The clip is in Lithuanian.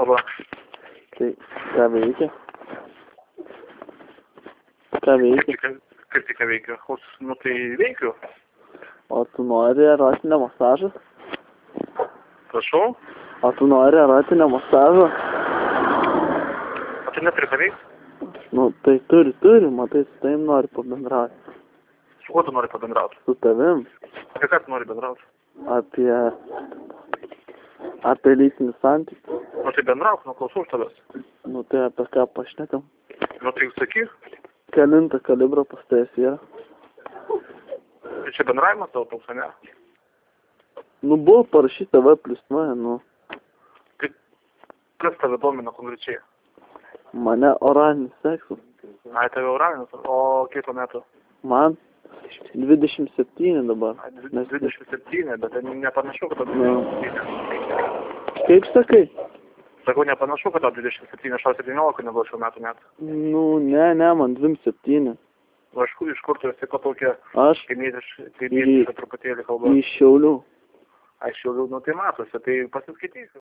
Laba. Tai ką veikia? Ką veikia? Kaip tik veikiu? Nu tai veikiu. O tu nori erotinio masažo? Prašau? O tu nori erotinio masažo? O tai neturi ką veikti? Nu, tai turi, matai, su tavim nori pabendrauti. Su kuo tu nori pabendrauti? Su tavim. Apie ką tu nori bendrauti? Apie lytinį santykį. Nu tai bendrauk, nu klausau už tavęs. Nu, tai apie ką pašnekam? Nu tai sakyk. Kelintą kalibrą pas tavęs yra? Tai čia bendravimas tavo toks, ne? Nu, buvo parašyta V+0, nu. Tai kas tave domina konkrečiai? Mane oralinis seksas. Ai, tave oralinis, o kiek to metų? Man 27 dabar. 27, bet tai nepanašu, kad tau Nu. 27. Kaip sakai? Sakau, nepanašu, kad tau 27, aš tau 17 nebuvo šių metų net. Nu, ne, man 27. O iš kur tu esi, kad tokia Aš kaimietiška truputėlį kalba? iš Šiaulių. Aš jau, nu tai matosi, tai pasiskaitysiu.